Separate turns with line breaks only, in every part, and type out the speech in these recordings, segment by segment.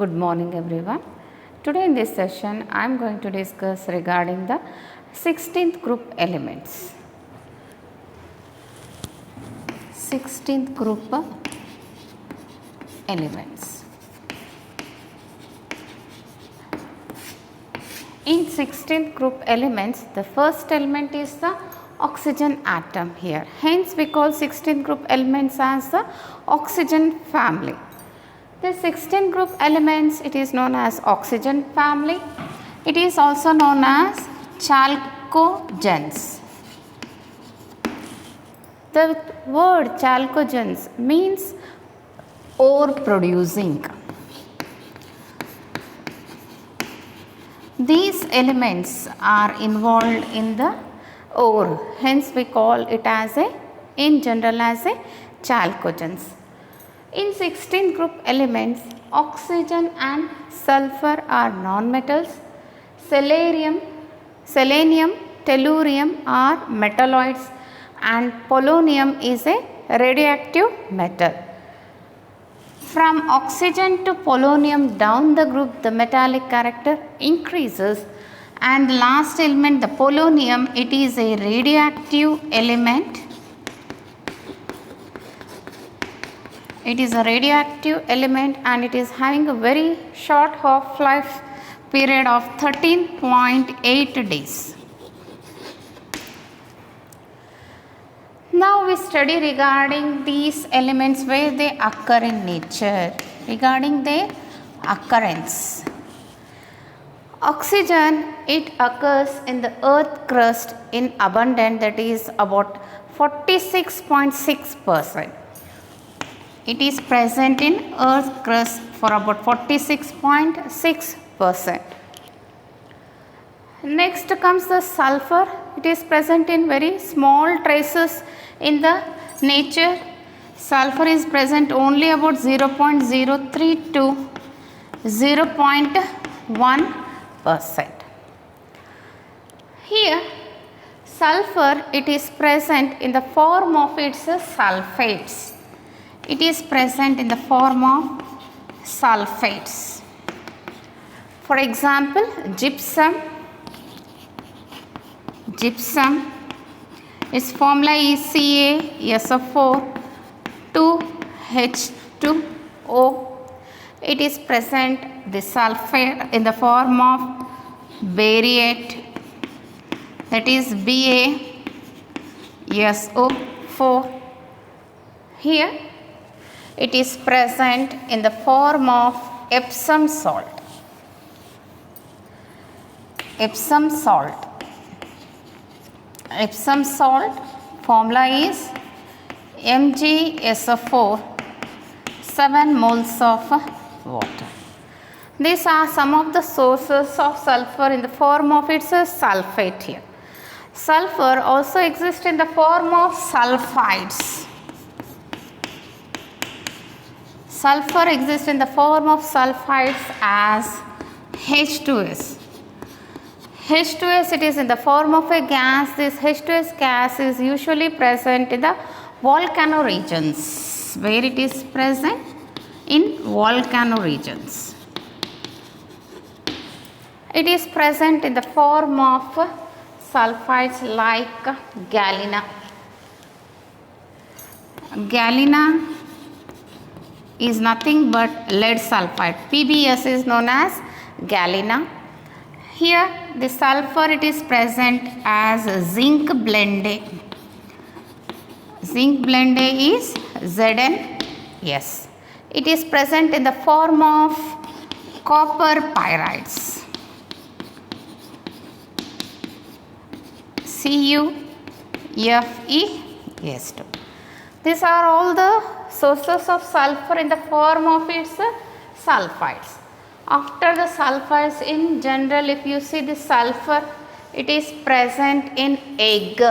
Good morning everyone. Today in this session I am going to discuss regarding the 16th group elements. 16th group elements. In 16th group elements, the first element is the oxygen atom here. Hence we call 16th group elements as the oxygen family. The 16 group elements, it is known as oxygen family. It is also known as chalcogens. The word chalcogens means ore producing. These elements are involved in the ore, hence we call it as in general as a chalcogens. In 16 group elements, oxygen and sulfur are nonmetals. Selenium, tellurium are metalloids, and polonium is a radioactive metal. From oxygen to polonium down the group, the metallic character increases, and the last element, the polonium, it is a radioactive element. It is a radioactive element and it is having a very short half-life period of 13.8 days. Now we study regarding these elements where they occur in nature, regarding their occurrence. Oxygen, it occurs in the earth crust in abundance, that is about 46.6%. It is present in earth crust for about 46.6%. Next comes the sulfur. It is present in very small traces in the nature. Sulfur is present only about 0.03 to 0.1%. Here sulfur, it is present in the form of its sulfates. It is present in the form of sulfates. For example, gypsum, its formula is CaSO4 2H2O. It is present the sulfate in the form of baryate, that is BaSO4. Here it is present in the form of Epsom salt. Epsom salt formula is MgSO4, 7 moles of water. These are some of the sources of sulfur in the form of its sulfate here. Sulfur also exists in the form of sulfides. Sulfur exists in the form of sulfides as H2S. H2S, it is in the form of a gas. This H2S gas is usually present in the volcano regions. Where it is present? In volcano regions. It is present in the form of sulfides like galena. Galena is nothing but lead sulfide. PbS is known as galena. Here the sulfur, it is present as zinc blende. Zinc blende is ZnS. It is present in the form of copper pyrites. CuFeS2. These are all the sources of sulfur in the form of its sulfides. After the sulfides, in general, if you see the sulfur, it is present in egg.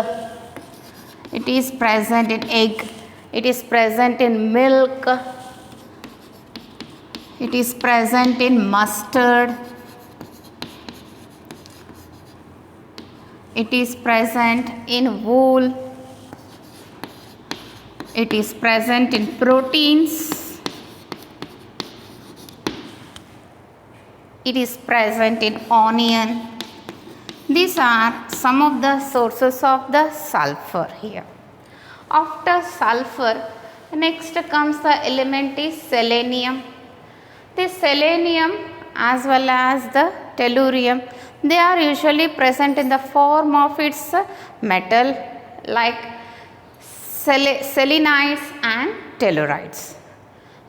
It is present in egg. It is present in milk. It is present in mustard. It is present in wool. It is present in proteins. it is present in onion. These are some of the sources of the sulfur here. After sulfur, next comes the element is selenium. This selenium as well as the tellurium, they are usually present in the form of its metal like selenides and tellurides.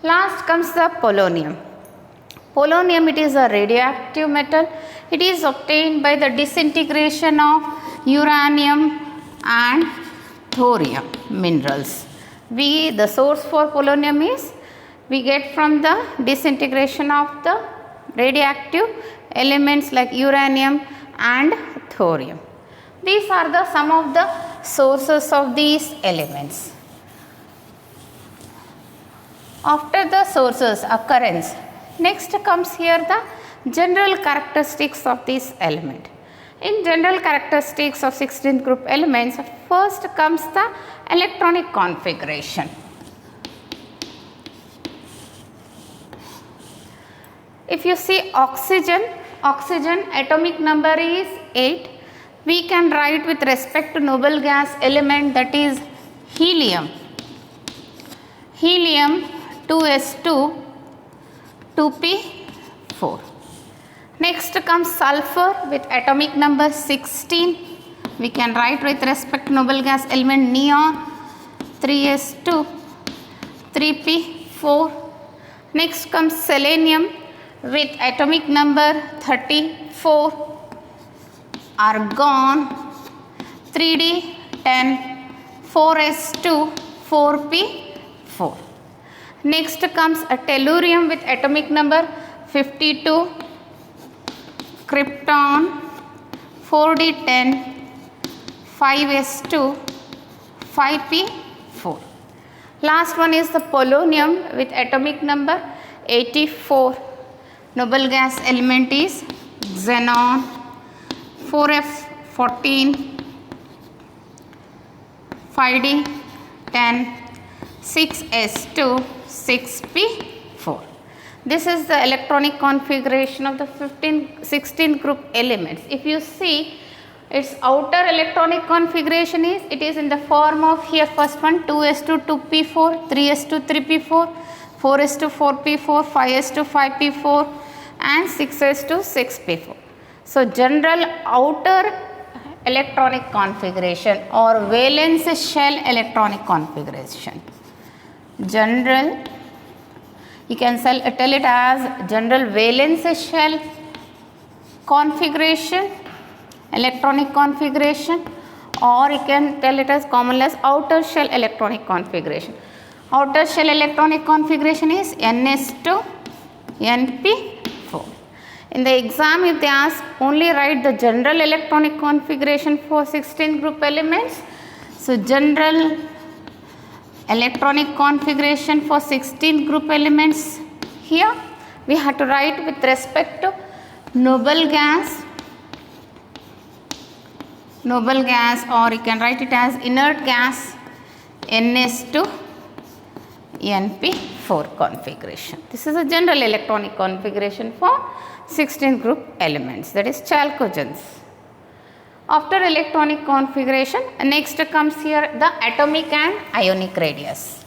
Last comes the polonium. Polonium, it is a radioactive metal. It is obtained by the disintegration of uranium and thorium minerals. The source for polonium is we get from the disintegration of the radioactive elements like uranium and thorium. These are the some of the sources of these elements. After the sources occurrence, next comes here the general characteristics of this element. In general characteristics of 16th group elements, first comes the electronic configuration. If you see oxygen atomic number is 8. We can write with respect to noble gas element, that is helium. Helium 2s2 2p4. Next comes sulfur with atomic number 16. We can write with respect to noble gas element neon 3s2 3p4. Next comes selenium with atomic number 34. Argon 3d10 4s2 4p4. Next comes a tellurium with atomic number 52. Krypton 4d10 5s2 5p4. Last one is the polonium with atomic number 84. Noble gas element is xenon 4f14 5d10 6s2 6p4. This is the electronic configuration of the 16 group elements. If you see its outer electronic configuration is, it is in the form of here first one 2s2 2p4, 3s2 3p4, 4s2 4p4, 5s2 5p4 and 6s2 6p4. So, general outer electronic configuration or valence shell electronic configuration. General, you can tell it as general valence shell configuration, electronic configuration, or you can tell it as commonly as outer shell electronic configuration. Outer shell electronic configuration is ns2 np4. In the exam, if they ask, only write the general electronic configuration for 16 group elements. So, general electronic configuration for 16 group elements, here we have to write with respect to noble gas, or you can write it as inert gas ns2 np4 configuration. This is a general electronic configuration for 16 group elements, that is chalcogens. After electronic configuration, next comes here the atomic and ionic radius.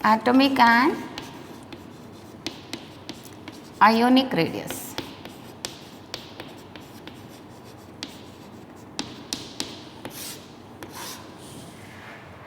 Atomic and ionic radius.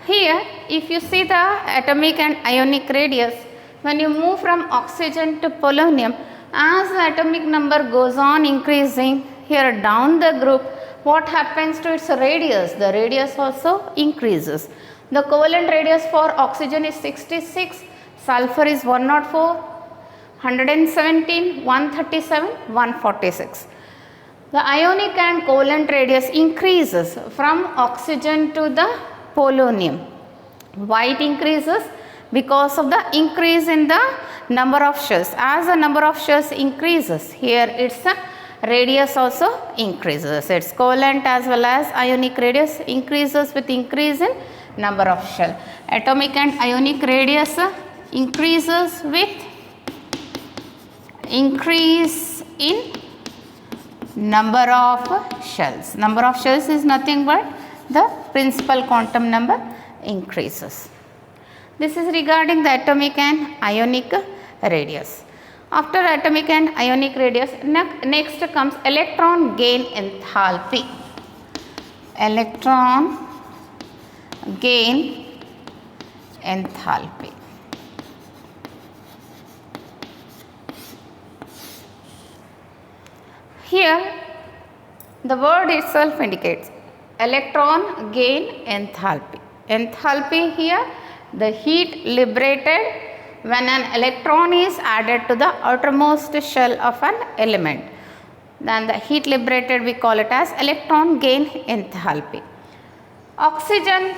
Here, if you see the atomic and ionic radius, when you move from oxygen to polonium, as the atomic number goes on increasing, here down the group, what happens to its radius? The radius also increases. The covalent radius for oxygen is 66, sulfur is 104, 117, 137, 146. The ionic and covalent radius increases from oxygen to the polonium. Why it increases? Because of the increase in the number of shells. As the number of shells increases, here its radius also increases. Its covalent as well as ionic radius increases with increase in number of shell. Atomic and ionic radius increases with increase in number of shells. Number of shells is nothing but the principal quantum number increases. This is regarding the atomic and ionic radius. After atomic and ionic radius, next comes electron gain enthalpy. Electron gain enthalpy. Here the word itself indicates electron gain enthalpy. Enthalpy here, the heat liberated when an electron is added to the outermost shell of an element. Then the heat liberated, we call it as electron gain enthalpy. Oxygen,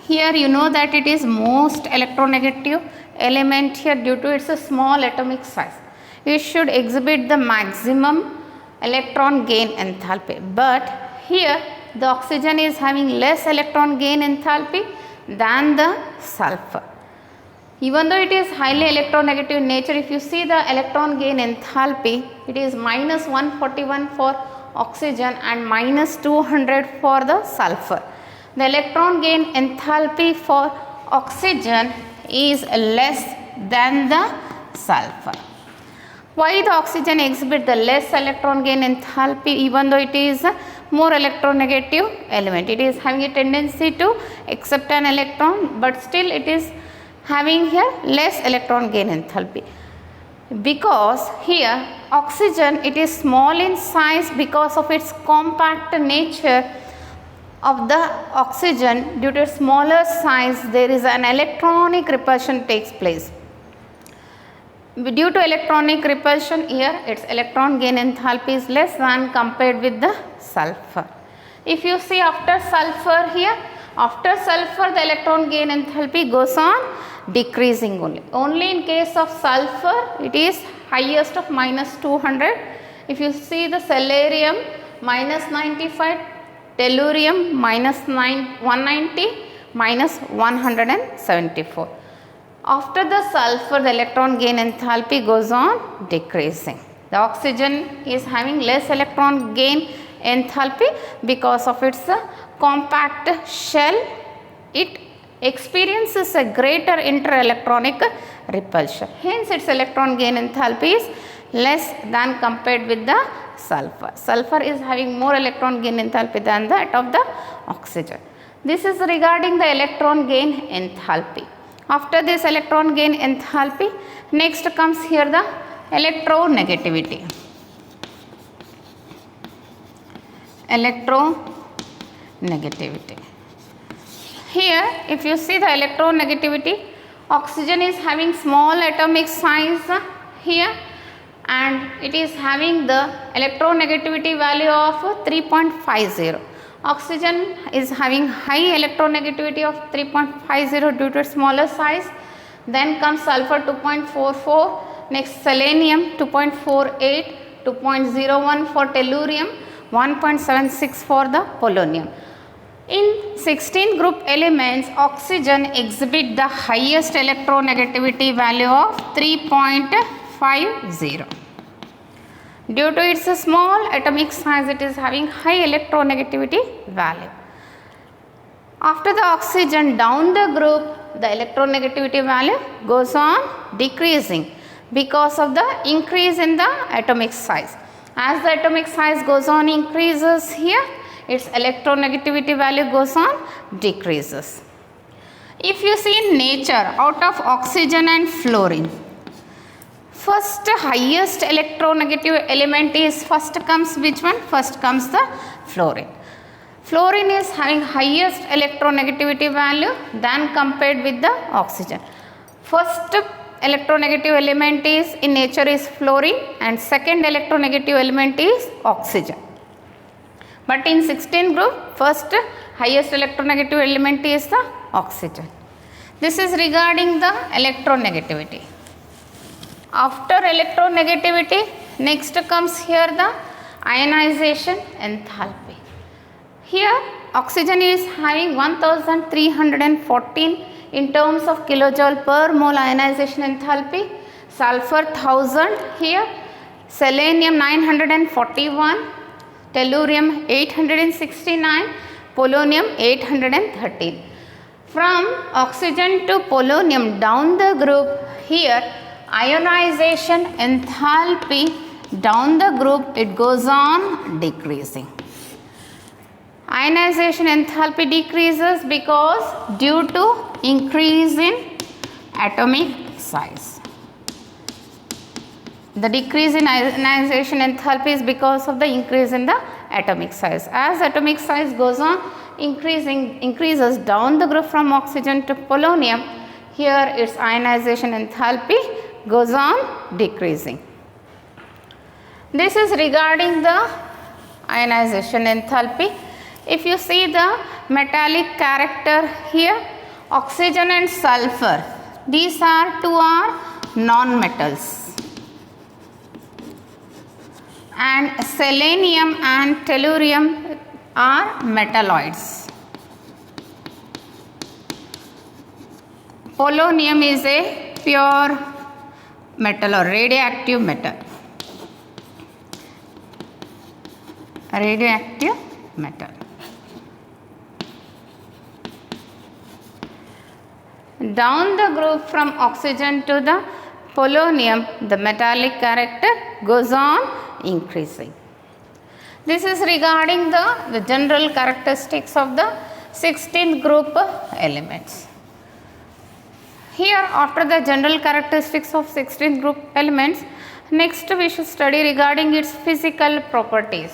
here you know that it is most electronegative element here due to its small atomic size. It should exhibit the maximum electron gain enthalpy, but here the oxygen is having less electron gain enthalpy than the sulfur. Even though it is highly electronegative in nature, if you see the electron gain enthalpy, it is minus 141 for oxygen and minus 200 for the sulfur. The electron gain enthalpy for oxygen is less than the sulfur. Why the oxygen exhibit the less electron gain enthalpy even though it is a more electronegative element? It is having a tendency to accept an electron, but still it is having here less electron gain enthalpy, because here oxygen, it is small in size because of its compact nature of the oxygen. Due to its smaller size, there is an electronic repulsion takes place. Due to electronic repulsion, here its electron gain enthalpy is less than compared with the sulfur. If you see after sulfur here, after sulfur the electron gain enthalpy goes on decreasing only. Only in case of sulfur it is highest of minus 200. If you see the cerium minus 95, tellurium minus 190, minus 174. After the sulfur, the electron gain enthalpy goes on decreasing. The oxygen is having less electron gain enthalpy because of its compact shell. It experiences a greater interelectronic repulsion. Hence, its electron gain enthalpy is less than compared with the sulfur. Sulfur is having more electron gain enthalpy than that of the oxygen. This is regarding the electron gain enthalpy. After this electron gain enthalpy, next comes here the electronegativity. Electronegativity. Here, if you see the electronegativity, oxygen is having small atomic size here, and it is having the electronegativity value of 3.50. Oxygen is having high electronegativity of 3.50 due to its smaller size. Then comes sulfur 2.44, next selenium 2.48, 2.01 for tellurium, 1.76 for the polonium. In 16 group elements, oxygen exhibit the highest electronegativity value of 3.50. Due to its small atomic size, it is having high electronegativity value. After the oxygen down the group, the electronegativity value goes on decreasing because of the increase in the atomic size. As the atomic size goes on increases here, its electronegativity value goes on decreases. If you see in nature, out of oxygen and fluorine, first highest electronegative element is, first comes which one? First comes the fluorine. Fluorine is having highest electronegativity value than compared with the oxygen. First electronegative element is in nature is fluorine, and second electronegative element is oxygen. But in 16 group, first highest electronegative element is the oxygen. This is regarding the electronegativity. After electronegativity, next comes here the ionization enthalpy. Here oxygen is having 1314 in terms of kilojoule per mole ionization enthalpy. Sulfur 1000 here, selenium 941, tellurium 869, polonium 813. From oxygen to polonium down the group, here ionization enthalpy down the group, it goes on decreasing. Ionization enthalpy decreases because due to increase in atomic size. The decrease in ionization enthalpy is because of the increase in the atomic size. As atomic size goes on increases down the group from oxygen to polonium, here its ionization enthalpy goes on decreasing. This is regarding the ionization enthalpy. If you see the metallic character here, oxygen and sulfur, these two are non-metals, and selenium and tellurium are metalloids. Polonium is a pure metal or radioactive metal. Radioactive metal. Down the group from oxygen to the polonium, the metallic character goes on increasing. This is regarding the general characteristics of the 16th group elements. Here, after the general characteristics of 16th group elements, next we should study regarding its physical properties.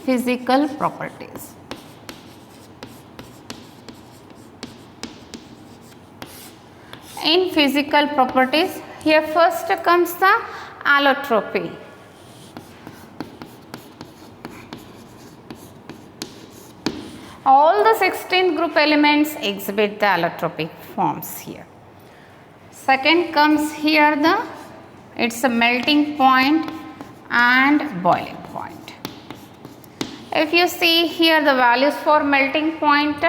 Physical properties. In physical properties, here first comes the allotropy. All the 16 group elements exhibit the allotropic forms here. Second comes here it's a melting point and boiling point. If you see here the values for melting point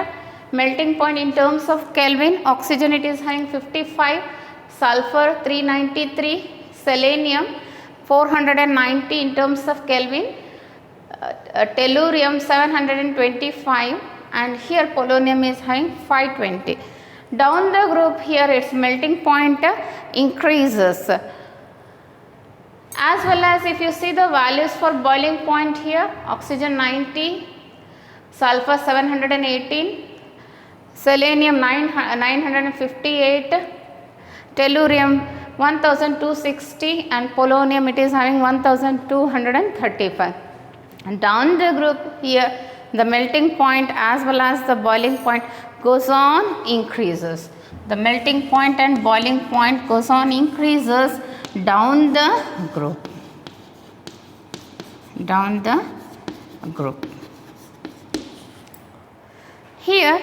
in terms of Kelvin, oxygen it is having 55, sulfur 393, selenium 490 in terms of Kelvin, tellurium 725, and here polonium is having 520. Down the group here its melting point increases. As well as if you see the values for boiling point here, oxygen 90, sulfur 718, selenium 958, tellurium 1260, and polonium it is having 1235. And down the group here the melting point as well as the boiling point goes on increases. The melting point and boiling point goes on increases down the group. Down the group. Here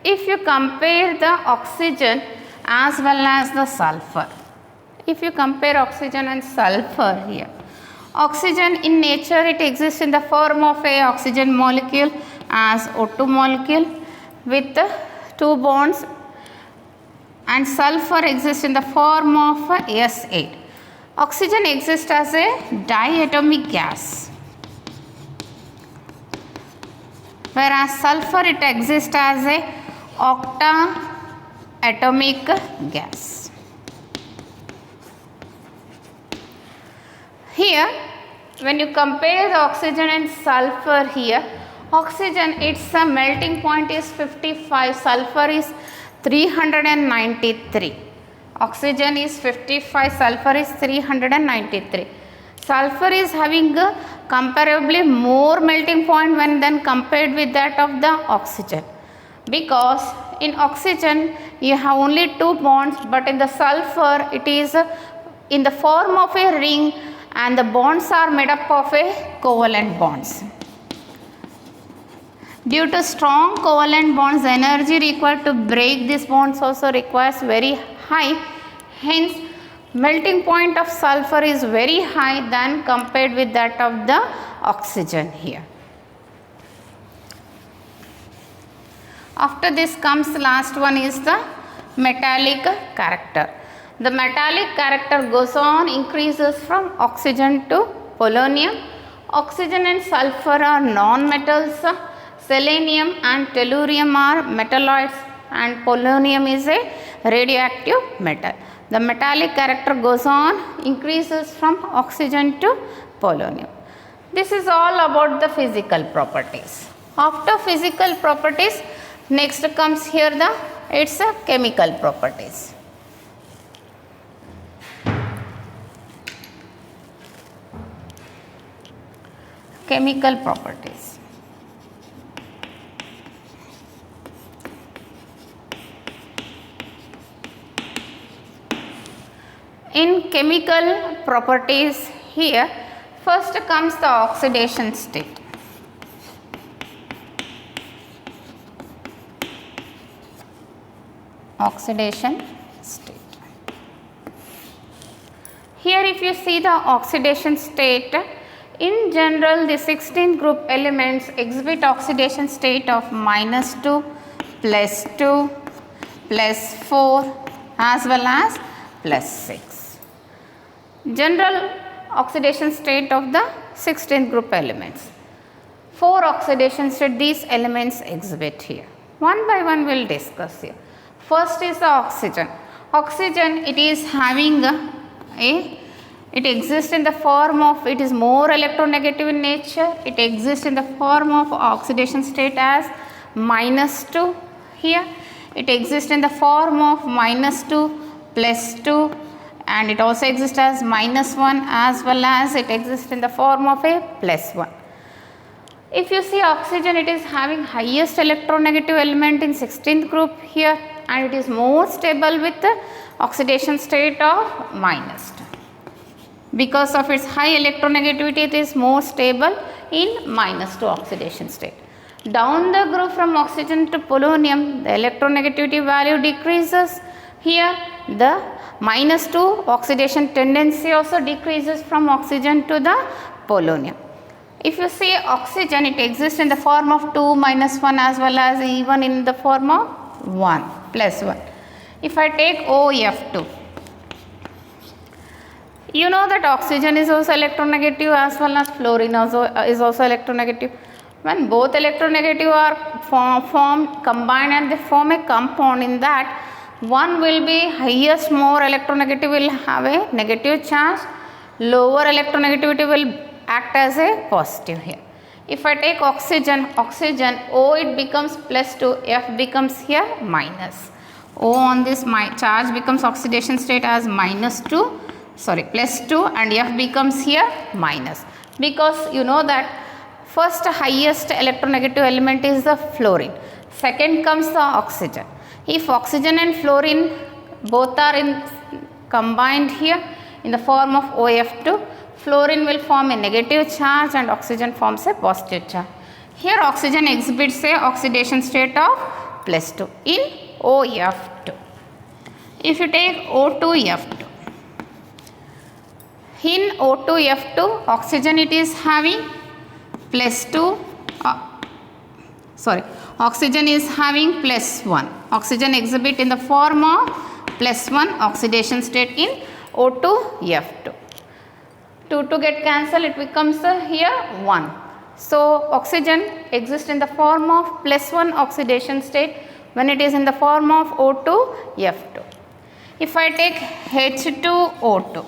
if you compare the oxygen as well as the sulfur, if you compare oxygen and sulfur here, oxygen in nature it exists in the form of a oxygen molecule as O2 molecule with 2 bonds, and sulfur exists in the form of S8. Oxygen exists as a diatomic gas, whereas sulfur it exists as a octa-atomic gas. Here when you compare the oxygen and sulfur here, oxygen its melting point is 55, sulfur is 393. Oxygen is 55, sulfur is 393. Sulfur is having a comparably more melting point when then compared with that of the oxygen, because in oxygen you have only 2 bonds, but in the sulfur it is in the form of a ring and the bonds are made up of a covalent bonds. Due to strong covalent bonds, the energy required to break these bonds also requires very high. Hence, melting point of sulfur is very high than compared with that of the oxygen here. After this comes last one is the metallic character. The metallic character goes on, increases from oxygen to polonium. Oxygen and sulfur are non-metals. Selenium and tellurium are metalloids and polonium is a radioactive metal. The metallic character goes on, increases from oxygen to polonium. This is all about the physical properties. After physical properties, next comes here its chemical properties. Chemical properties. In chemical properties here, first comes the oxidation state. Oxidation state. Here if you see the oxidation state, in general the 16 group elements exhibit oxidation state of -2, +2, +4 as well as +6. General oxidation state of the 16 group elements. 4 oxidation state these elements exhibit here. One by one we will discuss here. First is the oxygen. Oxygen, it is having it exists in the form of, it is more electronegative in nature. It exists in the form of oxidation state as -2 here. It exists in the form of -2, +2, and it also exists as -1 as well as it exists in the form of a +1. If you see oxygen, it is having highest electronegative element in 16th group here, and it is more stable with the oxidation state of -2. Because of its high electronegativity, it is more stable in -2 oxidation state. Down the group from oxygen to polonium, the electronegativity value decreases. Here the -2 oxidation tendency also decreases from oxygen to the polonium. If you see oxygen, it exists in the form of 2, -1 as well as even in the form of 1, +1. If I take OF2, you know that oxygen is also electronegative as well as fluorine also is also electronegative. When both electronegative are formed, combined, and they form a compound, in that one will be highest, more electronegative will have a negative charge, lower electronegativity will act as a positive here. If I take oxygen, O it becomes +2, F becomes here minus. O on this charge becomes oxidation state as -2, +2, and F becomes here minus, because you know that first highest electronegative element is the fluorine, second comes the oxygen. If oxygen and fluorine both are combined here in the form of OF2, fluorine will form a negative charge and oxygen forms a positive charge. Here oxygen exhibits a oxidation state of +2 in OF2. If you take O2F2, in O2F2 oxygen it is having +2, oxygen is having +1. Oxygen exhibit in the form of +1 oxidation state in O2F2. 2 get cancelled, it becomes here 1. So oxygen exists in the form of +1 oxidation state when it is in the form of O2F2. If I take H2O2,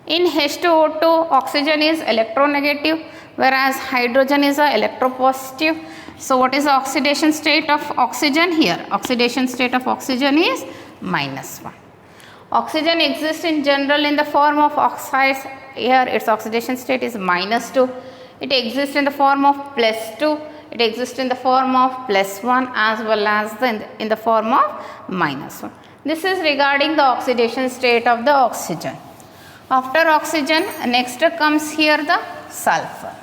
in H2O2 oxygen is electronegative whereas hydrogen is a electropositive. So what is the oxidation state of oxygen here? Oxidation state of oxygen is -1. Oxygen exists in general in the form of oxides. Here its oxidation state is -2. It exists in the form of +2. It exists in the form of +1 as well as in the form of -1. This is regarding the oxidation state of the oxygen. After oxygen, next comes here the sulfur.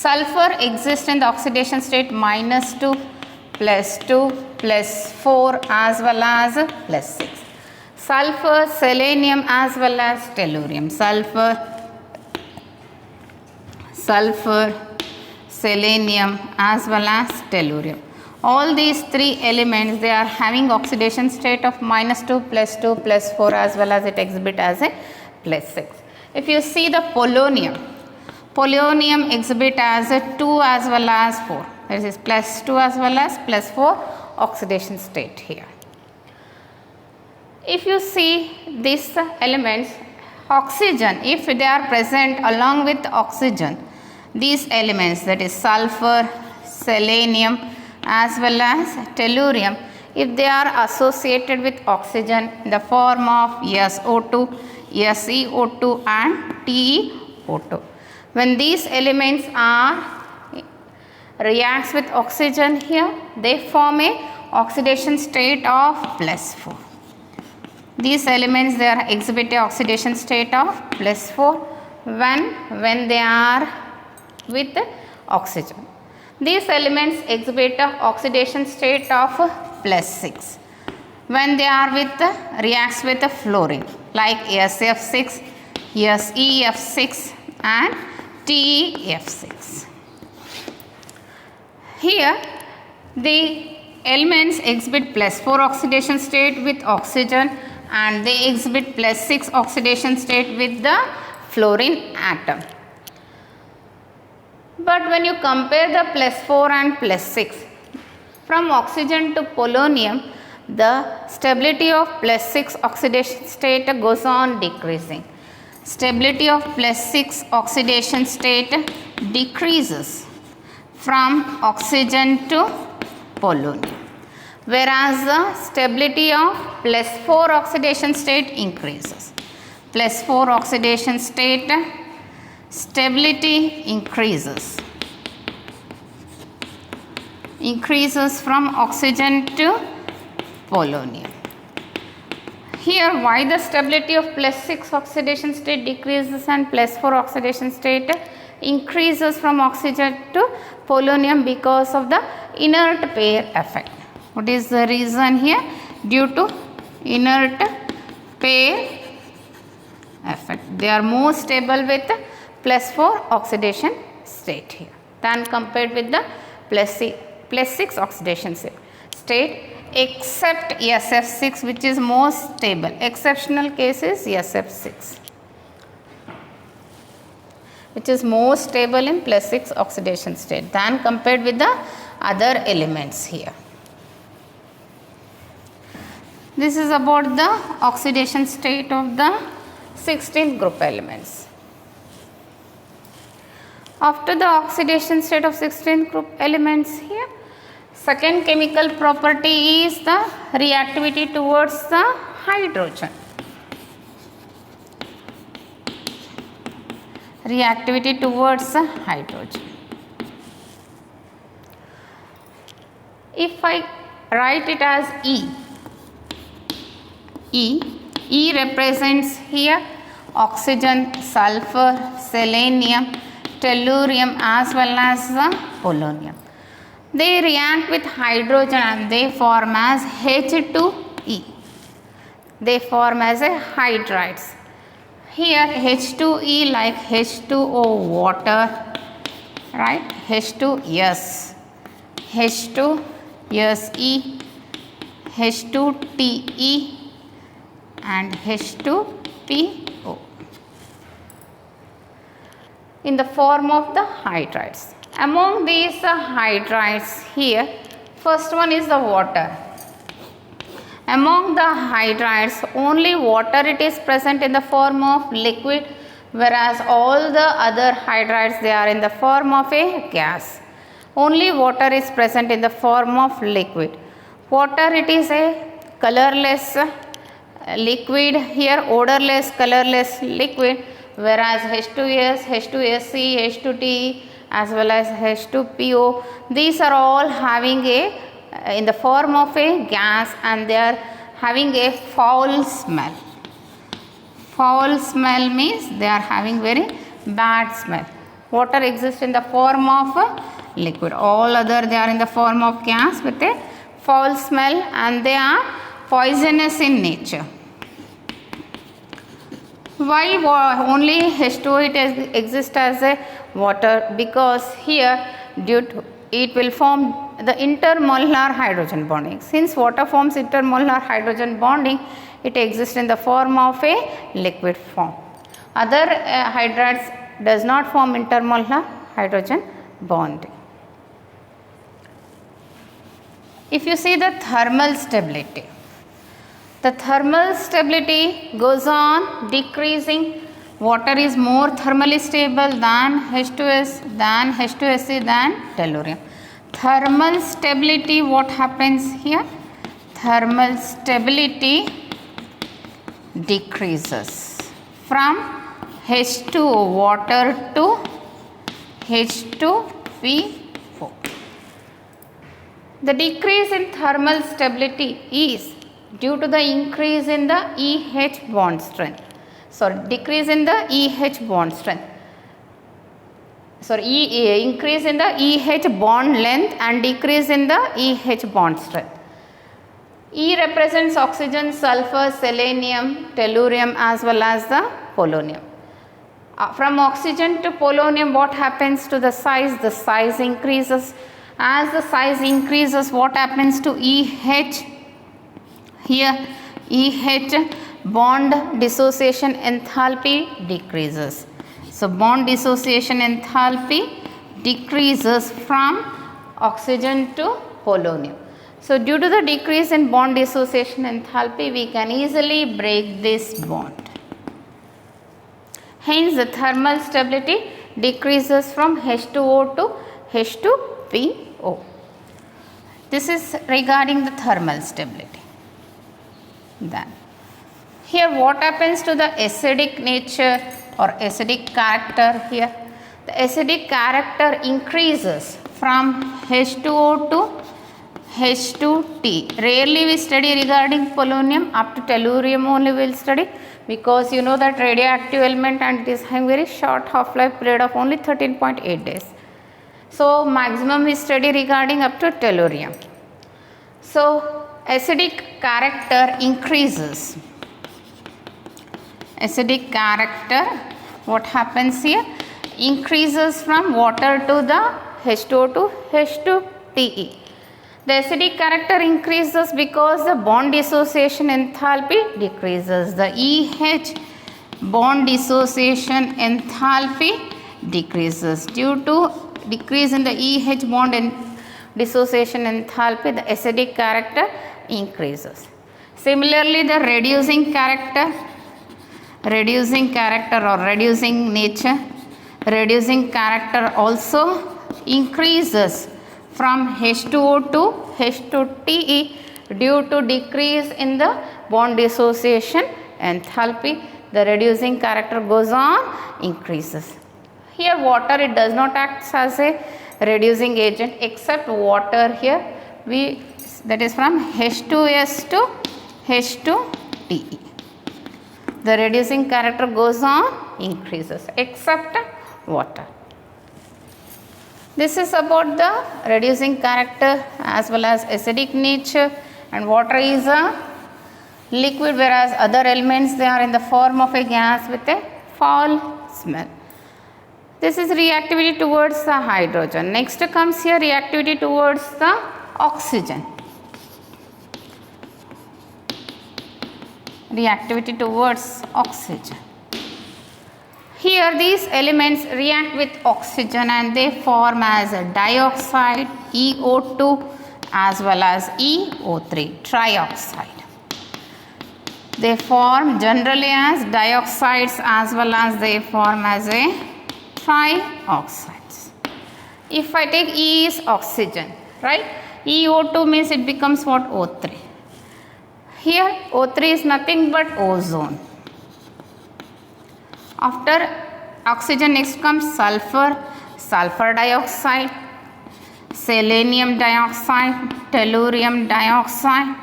Sulfur exists in the oxidation state -2, +2, +4 as well as +6. Sulfur, selenium as well as tellurium. Sulfur, selenium as well as tellurium. All these three elements, they are having oxidation state of -2, +2, +4 as well as it exhibit as a +6. If you see the polonium, polonium exhibit as a 2 as well as 4. This is +2 as well as +4 oxidation state here. If you see these elements, oxygen, if they are present along with oxygen, these elements, that is sulfur, selenium as well as tellurium, if they are associated with oxygen in the form of SO2, SeO2 and TeO2. When these elements are reacts with oxygen here, they form a oxidation state of +4. These elements, they are exhibit a oxidation state of +4 when they are with oxygen. These elements exhibit a oxidation state of +6 when they are with reacts with fluorine, like SF6, SeF6 and TeF6. Here the elements exhibit +4 oxidation state with oxygen and they exhibit +6 oxidation state with the fluorine atom. But when you compare the +4 and +6, from oxygen to polonium, the stability of +6 oxidation state goes on decreasing. Stability of +6 oxidation state decreases from oxygen to polonium, whereas the stability of +4 oxidation state increases. +4 oxidation state stability increases from oxygen to polonium. Here, why the stability of +6 oxidation state decreases and +4 oxidation state increases from oxygen to polonium? Because of the inert pair effect. What is the reason here? Due to inert pair effect. They are more stable with +4 oxidation state here than compared with the +6 oxidation state, except SF6, which is more stable. Exceptional case is SF6, which is more stable in +6 oxidation state than compared with the other elements here. This is about the oxidation state of the 16 group elements. After the oxidation state of 16 group elements here, second chemical property is the reactivity towards the hydrogen. Reactivity towards the hydrogen. If I write it as E represents here oxygen, sulfur, selenium, tellurium as well as the polonium. They react with hydrogen and they form as H2E. They form as a hydrides. Here H2E like H2O water, right? H2S, H2SE, H2TE and H2PO in the form of the hydrides. Among these hydrides here, first one is the water. Among the hydrides, only water it is present in the form of liquid, whereas all the other hydrides, they are in the form of a gas. Only water is present in the form of liquid. Water, it is a colorless liquid, here odorless, colorless liquid, whereas H2S, H2SE, H2TE as well as H2PO, these are all having a in the form of a gas and they are having a foul smell. Foul smell means they are having very bad smell. Water exists in the form of liquid. All other, they are in the form of gas with a foul smell and they are poisonous in nature. Why only H2O it exists as a water? Because here due to it will form the intermolecular hydrogen bonding. Since water forms intermolecular hydrogen bonding, it exists in the form of a liquid form. Other hydrides does not form intermolecular hydrogen bonding. If you see the thermal stability, the thermal stability goes on decreasing. Water is more thermally stable than H2S, than H2SE, than tellurium. Thermal stability, what happens here? Thermal stability decreases from H2O water to H2PO. The decrease in thermal stability is due to the increase in the EH bond strength. Decrease in the EH bond strength. Increase in the EH bond length and decrease in the EH bond strength. E represents oxygen, sulfur, selenium, tellurium as well as the polonium. From oxygen to polonium, what happens to the size? The size increases. As the size increases, what happens to EH? Here EH bond dissociation enthalpy decreases. So, bond dissociation enthalpy decreases from oxygen to polonium. So, due to the decrease in bond dissociation enthalpy, we can easily break this bond. Hence, the thermal stability decreases from H2O to H2PO. This is regarding the thermal stability. Then, here what happens to the acidic nature or acidic character here? The acidic character increases from H2O to H2T. Rarely we study regarding polonium, up to tellurium only we will study, because you know that radioactive element and it is having very short half-life period of only 13.8 days. So, maximum we study regarding up to tellurium. So, acidic character increases. Acidic character, what happens here? Increases from water to the H2O to H2TE. The acidic character increases because the bond dissociation enthalpy decreases. The EH bond dissociation enthalpy decreases. Due to decrease in the EH bond and dissociation enthalpy, the acidic character increases. Similarly, the reducing character or reducing character also increases from H2O to H2TE due to decrease in the bond dissociation enthalpy. The reducing character goes on increases. Here water, it does not act as a reducing agent except water here that is from H2S to H2TE. The reducing character goes on increases except water. This is about the reducing character as well as acidic nature, and water is a liquid, whereas other elements, they are in the form of a gas with a foul smell. This is reactivity towards the hydrogen. Next comes here reactivity towards the oxygen. Reactivity towards oxygen. Here these elements react with oxygen and they form as a dioxide, EO2 as well as EO3, trioxide. They form generally as dioxides as well as they form as a trioxides. If I take E is oxygen, right? EO2 means it becomes what? O3. Here O3 is nothing but ozone. After oxygen, next comes sulfur, sulfur dioxide, selenium dioxide, tellurium dioxide,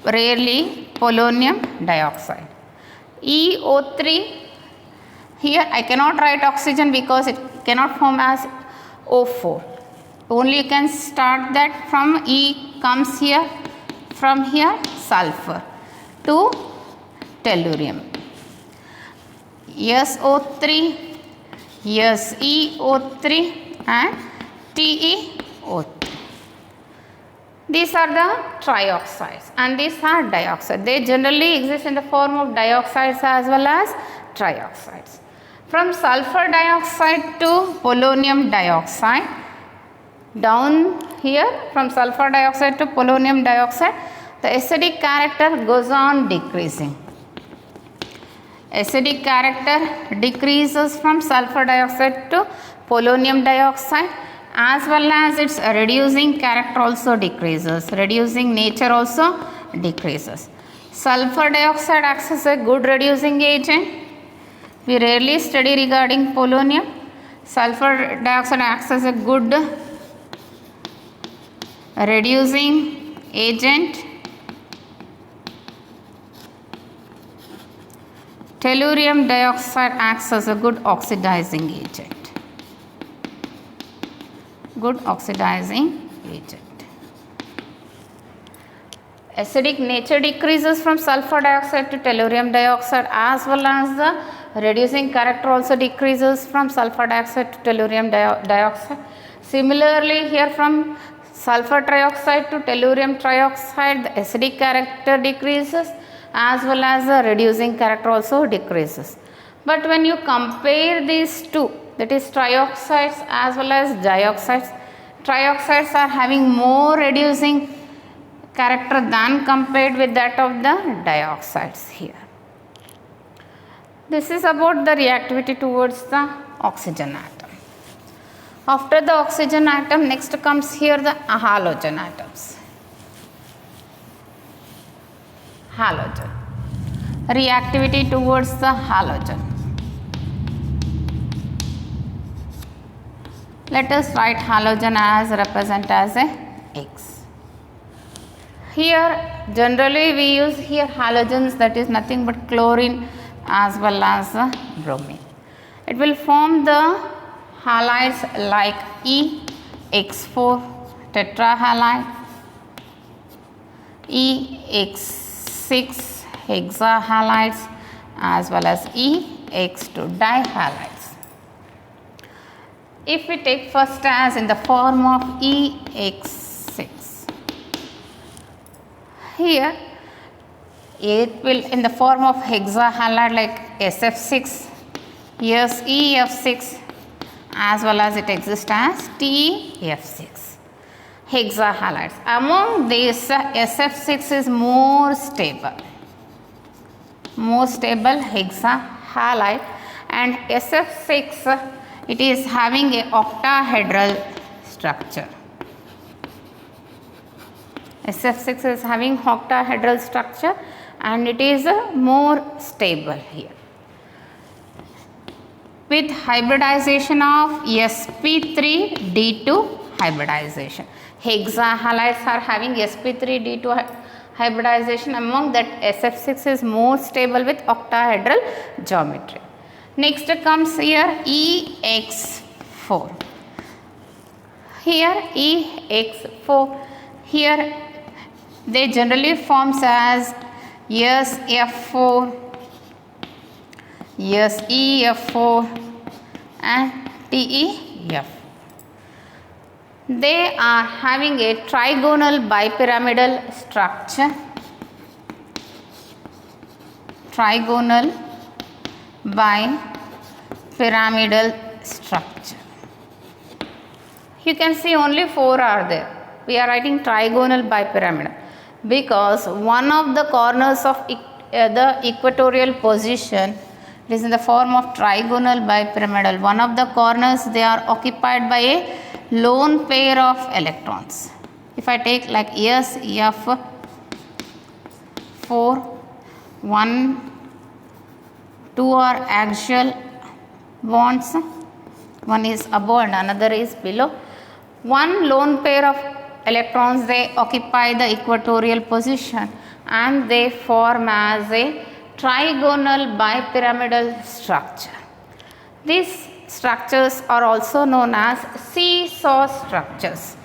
rarely polonium dioxide. EO3, here I cannot write oxygen because it cannot form as O4. Only you can start that from E comes here, from here sulfur to tellurium. SO3, SeO3 and TeO2. These are the trioxides and these are dioxide. They generally exist in the form of dioxides as well as trioxides. From sulfur dioxide to polonium dioxide, down here from sulfur dioxide to polonium dioxide, the acidic character goes on decreasing. Acidic character decreases from sulfur dioxide to polonium dioxide, as well as its reducing character also decreases. Reducing nature also decreases. Sulfur dioxide acts as a good reducing agent. We rarely study regarding polonium. Sulfur dioxide acts as a good reducing agent. Tellurium dioxide acts as a good oxidizing agent. Good oxidizing agent. Acidic nature decreases from sulfur dioxide to tellurium dioxide, as well as the reducing character also decreases from sulfur dioxide to tellurium dioxide. Similarly, here from sulfur trioxide to tellurium trioxide, the acidic character decreases as well as the reducing character also decreases. But when you compare these two, that is trioxides as well as dioxides, trioxides are having more reducing character than compared with that of the dioxides here. This is about the reactivity towards the oxygen atom. After the oxygen atom, next comes here the halogen atoms. Halogen. Reactivity towards the halogen. Let us write halogen as represent as a X. Here generally we use here halogens, that is nothing but chlorine as well as bromine. It will form the halides like EX4 tetrahalide, EX6 hexahalides as well as EX2 dihalides. If we take first as in the form of EX6, here it will in the form of hexahalide like SF6, yes EF6 as well as it exists as TF6 hexahalides. Among these SF6 is more stable hexahalide, and SF6 it is having a octahedral structure. SF6 is having octahedral structure and it is more stable here. With hybridization of sp3d2 hybridization. Hexahalides are having sp3d2 hybridization, among that SF6 is more stable with octahedral geometry. Next comes here EX4. Here EX4, here they generally forms as SF4, SEF4 and TEF. They are having a trigonal bipyramidal structure. Trigonal bipyramidal structure. You can see only 4 are there. We are writing trigonal bipyramidal because one of the corners of the equatorial position, it is in the form of trigonal bipyramidal. One of the corners they are occupied by a lone pair of electrons. If I take like SF4, 1, 2 are axial bonds, one is above and another is below. One lone pair of electrons, they occupy the equatorial position and they form as a trigonal bipyramidal structure. These structures are also known as seesaw structures.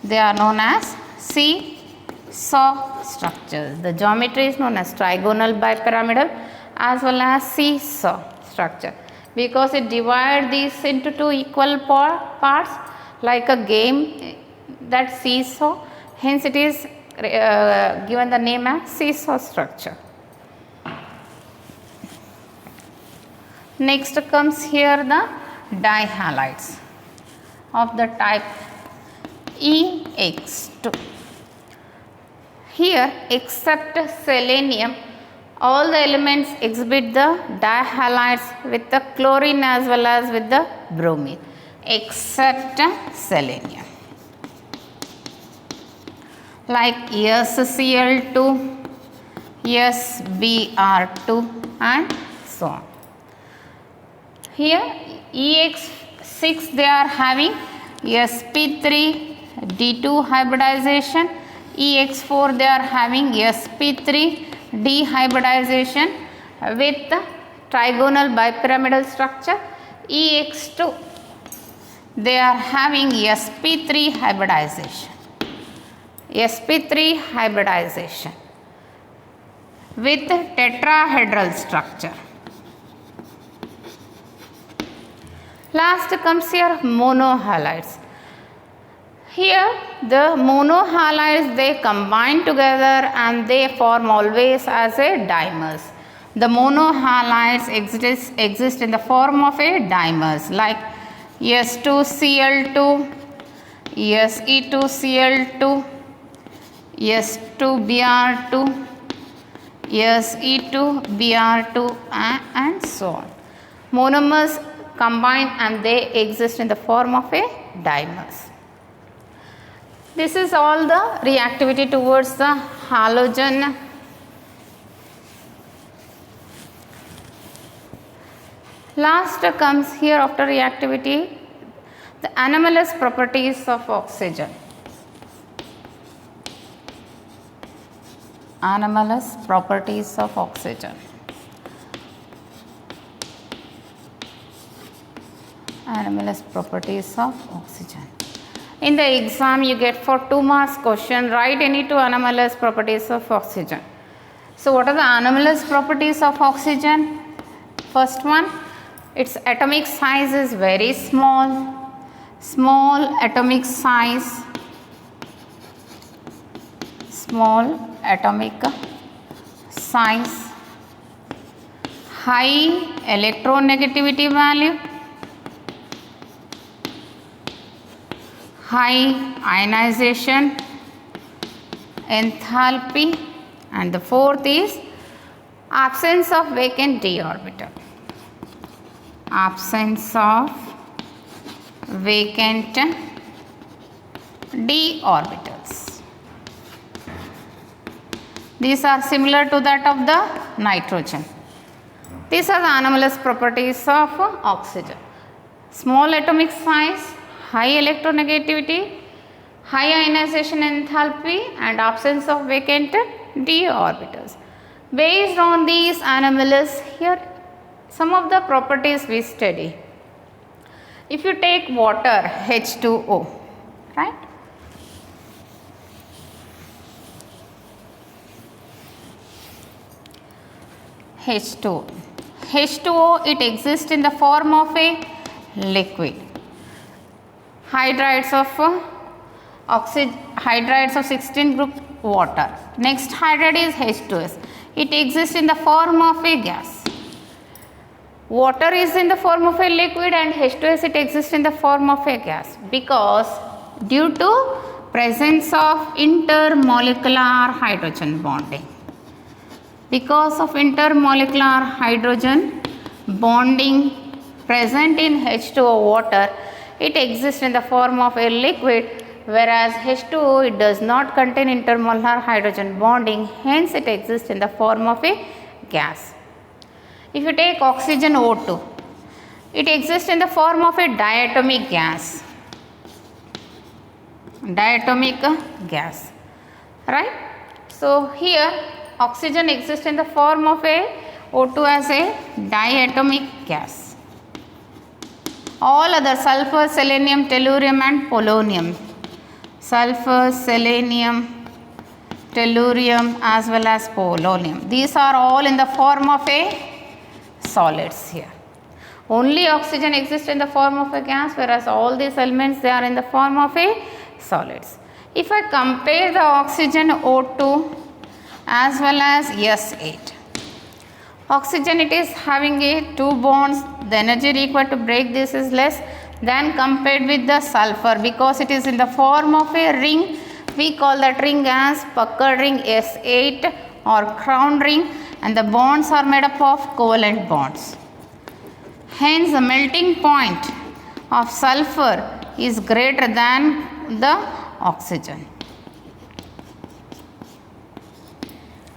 They are known as seesaw structures. The geometry is known as trigonal bipyramidal as well as seesaw structure because it divides these into two equal parts. like a game, that seesaw, hence it is given the name as seesaw structure. Next comes here the dihalides of the type EX2. Here, except selenium, all the elements exhibit the dihalides with the chlorine as well as with the bromine, except selenium. Like SCl2, SBr2 and so on. Here EX6 they are having sp3 D2 hybridization, EX4 they are having sp3 D hybridization with trigonal bipyramidal structure. EX2 they are having sp3 hybridization, sp3 hybridization with tetrahedral structure. Last comes here monohalides. Here the monohalides they combine together and they form always as a dimers. The monohalides exist in the form of a dimers like S2Cl2, Se2Cl2, S2Br2, Se2Br2 and so on. Monomers combine and they exist in the form of a dimers. This is all the reactivity towards the halogen. Last comes here after reactivity the anomalous properties of oxygen. Anomalous properties of oxygen. Anomalous properties of oxygen. In the exam you get for 2 marks question, write any 2 anomalous properties of oxygen. So what are the anomalous properties of oxygen? First one, its atomic size is very small, small atomic size, small atomic size, high electronegativity value, high ionization enthalpy, and the fourth is absence of vacant d orbital. Absence of vacant d orbitals. These are similar to that of the nitrogen. These are the anomalous properties of oxygen. Small atomic size, high electronegativity, high ionization enthalpy and absence of vacant d orbitals. Based on these anomalous, here some of the properties we study. If you take water H2O, right? H2O. H2O, it exists in the form of a liquid. Hydrides of 16 group water. Next hydride is H2S. It exists in the form of a gas. Water is in the form of a liquid and H2S it exists in the form of a gas because due to presence of intermolecular hydrogen bonding. Because of intermolecular hydrogen bonding present in H2O water, it exists in the form of a liquid, whereas H2O it does not contain intermolecular hydrogen bonding, hence it exists in the form of a gas. If you take oxygen O2, it exists in the form of a diatomic gas. Diatomic gas, right? So here oxygen exists in the form of a O2 as a diatomic gas. All other sulfur, selenium, tellurium and polonium. Sulfur, selenium, tellurium as well as polonium. These are all in the form of a solids here. Only oxygen exists in the form of a gas, whereas all these elements they are in the form of a solids. If I compare the oxygen O2 as well as S8, oxygen it is having a 2 bonds, the energy required to break this is less than compared with the sulfur, because it is in the form of a ring. We call that ring as puckered ring S8 or crown ring, and the bonds are made up of covalent bonds. Hence the melting point of sulfur is greater than the oxygen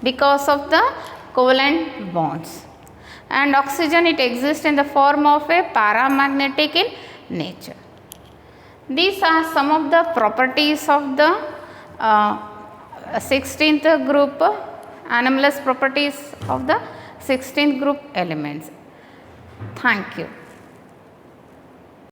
because of the covalent bonds. And oxygen it exists in the form of a paramagnetic in nature. These are some of the properties of the 16th group, anomalous properties of the 16th group elements. Thank you.